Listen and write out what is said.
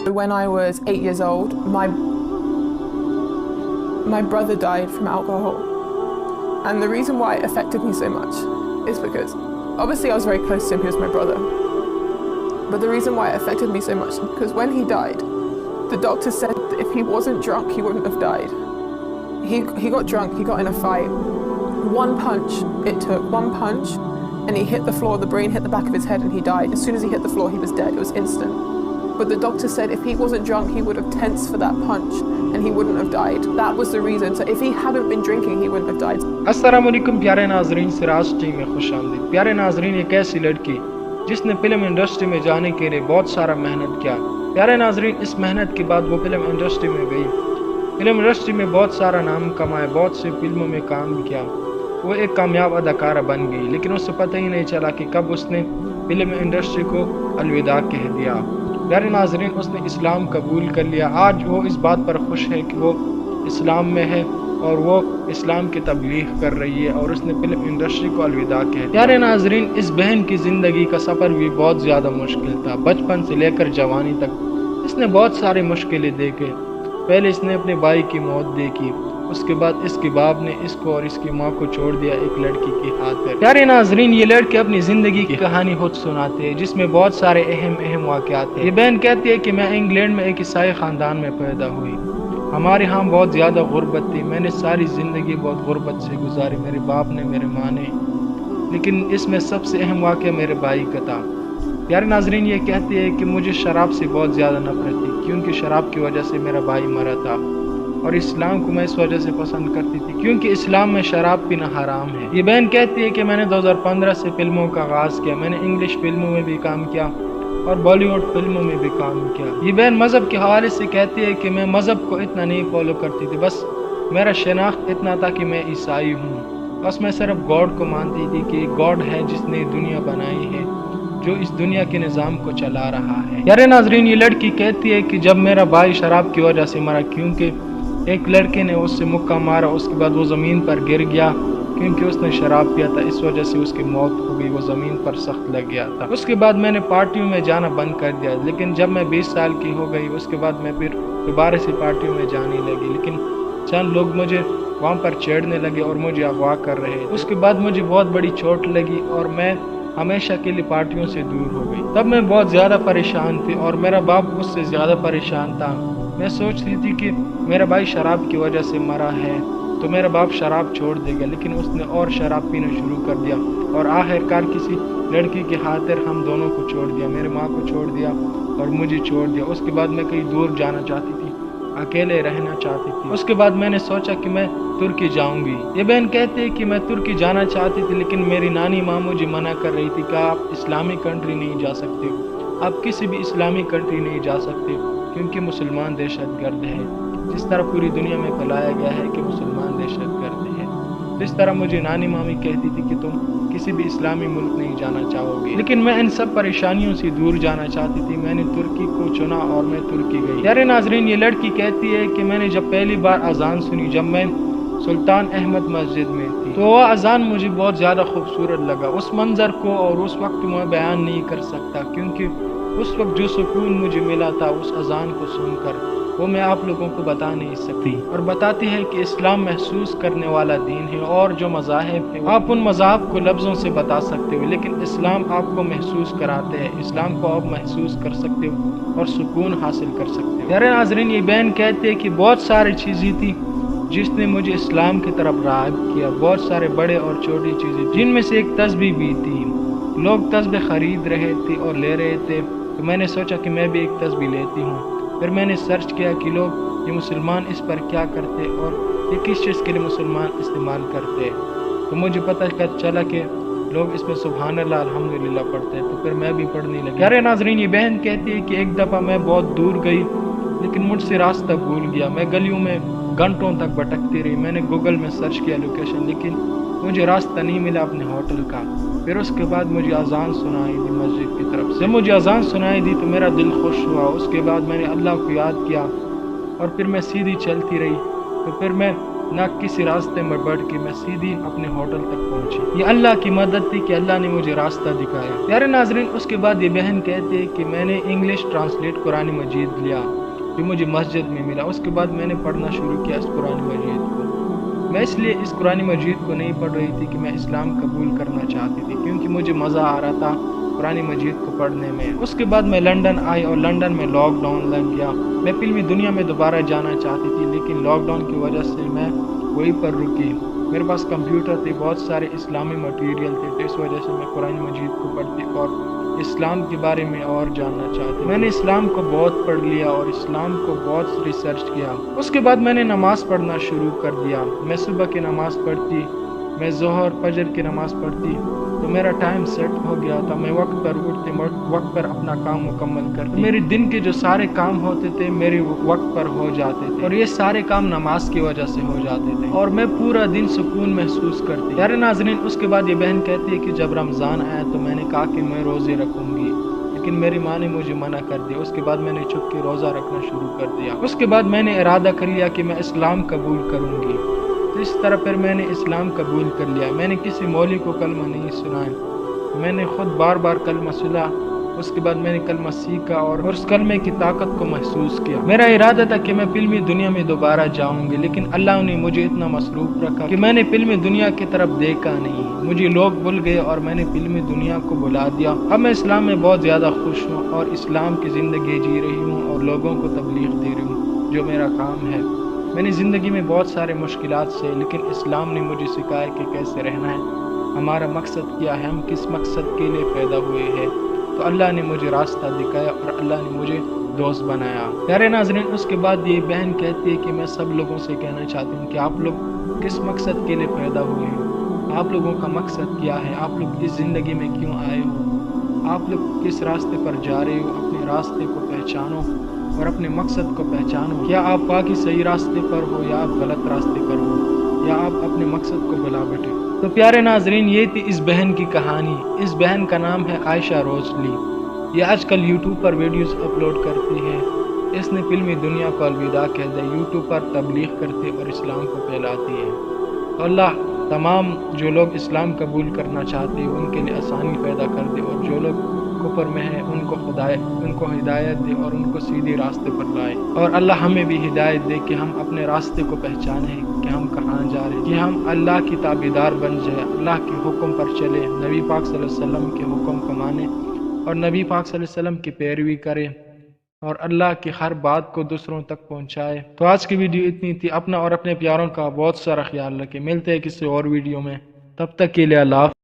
When I was 8 years old, my brother died from alcohol. And the reason why it affected me so much is because obviously I was very close to him, he was my brother. But the reason why it affected me so much is because when he died, the doctor said that if he wasn't drunk, he wouldn't have died. He got drunk, he got in a fight. One punch, it took one punch, and he hit the floor, the brain hit the back of his head and he died. As soon as he hit the floor, he was dead, it was instant. But the doctor said if he wasn't drunk, he would have tensed for that punch and he wouldn't have died. That was the reason. So if he hadn't been drinking, he wouldn't have died. अस्सलाम वालेकुम प्यारे नाजरीन, Siraj team में खुश आमदीद। प्यारे नाजरीन, एक ऐसी लड़की जिसने फिल्म इंडस्ट्री में जाने के लिए बहुत सारा मेहनत किया। प्यारे नाजरीन, इस मेहनत के बाद वो फिल्म इंडस्ट्री में गई, फिल्म इंडस्ट्री में बहुत सारा नाम कमाया, बहुत सी फिल्मों में काम किया, वो एक कामयाब अदाकारा बन गई। लेकिन उसे पता ही नहीं चला कि कब उसने फिल्म इंडस्ट्री को अलविदा कह दिया। प्यारे नाजरीन, उसने इस्लाम कबूल कर लिया। आज वो इस बात पर खुश है कि वो इस्लाम में है और वो इस्लाम की तबलीग कर रही है और उसने फिल्म इंडस्ट्री को अलविदा कह दिया। प्यारे नाजरीन, इस बहन की ज़िंदगी का सफ़र भी बहुत ज़्यादा मुश्किल था। बचपन से लेकर जवानी तक इसने बहुत सारे मुश्किलें देखे। पहले इसने अपने भाई की मौत देखी, उसके बाद इसके बाप ने इसको और इसकी माँ को छोड़ दिया एक लड़की की खातिर। प्यारे नाजरीन, ये लड़के अपनी ज़िंदगी की कहानी खुद सुनाते हैं जिसमें बहुत सारे अहम वाक़यात हैं। ये बहन कहती है कि मैं इंग्लैंड में एक ईसाई ख़ानदान में पैदा हुई, हमारे यहाँ बहुत ज़्यादा गुर्बत थी, मैंने सारी ज़िंदगी बहुत गुर्बत से गुजारी, मेरे बाप ने, मेरे माँ ने, लेकिन इसमें सबसे अहम वाक़या मेरे भाई का था। प्यारे नाजरीन, ये कहती है कि मुझे शराब से बहुत ज़्यादा नफरत थी क्योंकि शराब की वजह से मेरा भाई मरा था और इस्लाम को मैं इस वजह से पसंद करती थी क्योंकि इस्लाम में शराब पीना हराम है। ये बहन कहती है कि मैंने 2015 से फिल्मों का आगाज़ किया, मैंने इंग्लिश फिल्मों में भी काम किया और बॉलीवुड फिल्मों में भी काम किया। ये बहन मज़हब के हवाले से कहती है कि मैं मज़हब को इतना नहीं फॉलो करती थी, बस मेरा शनाख्त इतना था कि मैं ईसाई हूँ, बस मैं सिर्फ गॉड को मानती थी कि गॉड है जिसने दुनिया बनाई है, जो इस दुनिया के निज़ाम को चला रहा है। यारे नाजरीन, ये लड़की कहती है कि जब मेरा भाई शराब की वजह से मरा क्योंकि एक लड़के ने उससे मुक्का मारा, उसके बाद वो ज़मीन पर गिर गया क्योंकि उसने शराब पिया था, इस वजह से उसकी मौत हो गई, वो ज़मीन पर सख्त लग गया था। उसके बाद मैंने पार्टियों में जाना बंद कर दिया, लेकिन जब मैं 20 साल की हो गई उसके बाद मैं फिर दोबारा से पार्टियों में जाने लगी, लेकिन चंद लोग मुझे वहाँ पर छेड़ने लगे और मुझे अगवा कर रहे थे। उसके बाद मुझे बहुत बड़ी चोट लगी और मैं हमेशा के लिए पार्टियों से दूर हो गई। तब मैं बहुत ज़्यादा परेशान थी और मेरा बाप उससे ज़्यादा परेशान था। मैं सोच रही थी कि मेरा भाई शराब की वजह से मरा है तो मेरा बाप शराब छोड़ देगा, लेकिन उसने और शराब पीना शुरू कर दिया और आखिरकार किसी लड़की की खातिर हम दोनों को छोड़ दिया, मेरे माँ को छोड़ दिया और मुझे छोड़ दिया। उसके बाद मैं कहीं दूर जाना चाहती थी, अकेले रहना चाहती थी। उसके बाद मैंने सोचा कि मैं तुर्की जाऊंगी। ये बहन कहती है कि मैं तुर्की जाना चाहती थी, लेकिन मेरी नानी माँ मुझे मना कर रही थी कि आप इस्लामी कंट्री नहीं जा सकते, आप किसी भी इस्लामी कंट्री नहीं जा सकते क्योंकि मुसलमान दहशतगर्द है, जिस तरह पूरी दुनिया में फैलाया गया है कि मुसलमान दहशतगर्द है। इस तरह मुझे नानी मामी कहती थी कि तुम किसी भी इस्लामी मुल्क नहीं जाना चाहोगे, लेकिन मैं इन सब परेशानियों से दूर जाना चाहती थी। मैंने तुर्की को चुना और मैं तुर्की गई। यारे नाजरीन, ये लड़की कहती है कि मैंने जब पहली बार अजान सुनी, जब मैं सुल्तान अहमद मस्जिद में थी, तो वह अजान मुझे बहुत ज़्यादा खूबसूरत लगा। उस मंज़र को और उस वक्त मैं बयान नहीं कर सकता क्योंकि उस वक्त जो सुकून मुझे मिला था उस अजान को सुनकर, वो मैं आप लोगों को बता नहीं सकती। और बताती है कि इस्लाम महसूस करने वाला दीन है और जो मज़ाहिब है आप उन मज़ाहब को लफ्ज़ों से बता सकते हो, लेकिन इस्लाम आपको महसूस कराते हैं, इस्लाम को आप महसूस कर सकते हो और सुकून हासिल कर सकते हो। यारे नाज़रीन, ये बहन कहते हैं कि बहुत सारी चीज़ें थी जिसने मुझे इस्लाम की तरफ राग़िब किया, बहुत सारे बड़े और छोटी चीज़ें, जिनमें से एक तस्बीह भी थी। लोग तस्बीह ख़रीद रहे थे और ले रहे थे, तो मैंने सोचा कि मैं भी एक तस्बीह लेती हूँ। फिर मैंने सर्च किया कि लोग ये मुसलमान इस पर क्या करते और ये किस चीज़ के लिए मुसलमान इस्तेमाल करते, तो मुझे पता चला कि लोग इसमें सुभान अल्लाह अल्हम्दुलिल्लाह पढ़ते हैं, तो फिर मैं भी पढ़ने लगी। यारे नाज़रीन, ये बहन कहती है कि एक दफ़ा मैं बहुत दूर गई लेकिन मुझसे रास्ता भूल गया, मैं गलियों में घंटों तक भटकती रही। मैंने गूगल में सर्च किया लोकेशन, लेकिन मुझे रास्ता नहीं मिला अपने होटल का। फिर उसके बाद मुझे अजान सुनाई दी मस्जिद की तरफ से। जब मुझे अजान सुनाई दी तो मेरा दिल खुश हुआ। उसके बाद मैंने अल्लाह को याद किया और फिर मैं सीधी चलती रही। तो फिर मैं نہ کسی راستے میں بڑھ کے میں سیدھی اپنے ہوٹل تک پہنچی۔ یہ اللہ کی مدد تھی کہ اللہ نے مجھے راستہ دکھایا۔ پیارے ناظرین، اس کے بعد یہ بہن کہتے ہیں کہ میں نے انگلش ٹرانسلیٹ قرآن مجید لیا جو مجھے مسجد میں ملا۔ اس کے بعد میں نے پڑھنا شروع کیا اس قرآن مجید کو۔ میں اس لیے اس قرآن مجید کو نہیں پڑھ رہی تھی کہ میں اسلام قبول کرنا چاہتی تھی، کیونکہ مجھے مزہ آ رہا تھا قرآن مجید کو پڑھنے میں۔ اس کے بعد میں لندن آئی اور لندن میں لاک ڈاؤن لگ گیا۔ میں فلمی دنیا میں دوبارہ جانا چاہتی تھی، لیکن لاک ڈاؤن کی وجہ سے میں وہیں پر رکی۔ میرے پاس کمپیوٹر تھے، بہت سارے اسلامی مٹیریل تھے، تو اس وجہ سے میں قرآن مجید کو پڑھتی اور اسلام کے بارے میں اور جاننا چاہتی۔ میں نے اسلام کو بہت پڑھ لیا اور اسلام کو بہت ریسرچ کیا۔ اس کے بعد میں نے نماز پڑھنا شروع کر دیا۔ میں صبح کی نماز پڑھتی، میں ظہر فجر کی نماز پڑھتی، تو میرا ٹائم سیٹ ہو گیا تھا۔ میں وقت پر اٹھتے، وقت پر اپنا کام مکمل کرتی۔ میرے دن کے جو سارے کام ہوتے تھے میرے وقت پر ہو جاتے تھے، اور یہ سارے کام نماز کی وجہ سے ہو جاتے تھے، اور میں پورا دن سکون محسوس کرتی۔ پیارے ناظرین، اس کے بعد یہ بہن کہتی ہے کہ جب رمضان آیا تو میں نے کہا کہ میں روزے رکھوں گی، لیکن میری ماں نے مجھے منع کر دیا۔ اس کے بعد میں نے چھپ کے روزہ رکھنا شروع کر دیا۔ اس کے بعد میں نے ارادہ کر لیا کہ میں اسلام قبول کروں گی۔ تو اس طرح پھر میں نے اسلام قبول کر لیا۔ میں نے کسی مولوی کو کلمہ نہیں سنایا، میں نے خود بار بار کلمہ سنا۔ اس کے بعد میں نے کلمہ سیکھا اور اس کلمے کی طاقت کو محسوس کیا۔ میرا ارادہ تھا کہ میں فلمی دنیا میں دوبارہ جاؤں گی، لیکن اللہ نے مجھے اتنا مصروف رکھا کہ میں نے فلمی دنیا کی طرف دیکھا نہیں۔ مجھے لوگ بھول گئے اور میں نے فلمی دنیا کو بھلا دیا۔ اب میں اسلام میں بہت زیادہ خوش ہوں اور اسلام کی زندگی جی رہی ہوں اور لوگوں کو تبلیغ دے رہی ہوں، جو میرا کام ہے۔ میں نے زندگی میں بہت سارے مشکلات سے، لیکن اسلام نے مجھے سکھایا کہ کیسے رہنا ہے، ہمارا مقصد کیا ہے، ہم کس مقصد کے لیے پیدا ہوئے ہیں۔ تو اللہ نے مجھے راستہ دکھایا اور اللہ نے مجھے دوست بنایا۔ پیارے ناظرین، اس کے بعد یہ بہن کہتی ہے کہ میں سب لوگوں سے کہنا چاہتی ہوں کہ آپ لوگ کس مقصد کے لیے پیدا ہوئے ہیں، آپ لوگوں کا مقصد کیا ہے، آپ لوگ اس زندگی میں کیوں آئے ہو، آپ لوگ کس راستے پر جا رہے ہو۔ اپنے راستے کو پہچانو اور اپنے مقصد کو پہچانو۔ کیا آپ واقعی صحیح راستے پر ہو یا آپ غلط راستے پر ہو، یا آپ اپنے مقصد کو بھلا بیٹھے۔ تو پیارے ناظرین، یہ تھی اس بہن کی کہانی۔ اس بہن کا نام ہے عائشہ روزلی۔ یہ آج کل یوٹیوب پر ویڈیوز اپلوڈ کرتی ہے۔ اس نے فلمی دنیا کو الوداع کہہ دیا، یوٹیوب پر تبلیغ کرتی اور اسلام کو پھیلاتی ہے۔ تو اللہ تمام جو لوگ اسلام قبول کرنا چاہتے ہیں ان کے لیے آسانی پیدا کر دے، اور جو لوگ کفر میں ہیں ان کو ہدایت دے اور ان کو سیدھے راستے پر لائے۔ اور اللہ ہمیں بھی ہدایت دے کہ ہم اپنے راستے کو پہچانیں کہ ہم کہاں جا رہے ہیں، کہ ہم اللہ کی تابعدار بن جائیں، اللہ کے حکم پر چلیں، نبی پاک صلی اللہ علیہ وسلم کے حکم کو مانیں اور نبی پاک صلی اللہ علیہ وسلم کی پیروی کریں، اور اللہ کی ہر بات کو دوسروں تک پہنچائے۔ تو آج کی ویڈیو اتنی تھی۔ اپنا اور اپنے پیاروں کا بہت سارا خیال رکھیں۔ ملتے ہیں کسی اور ویڈیو میں، تب تک کے لیے اللہ حافظ۔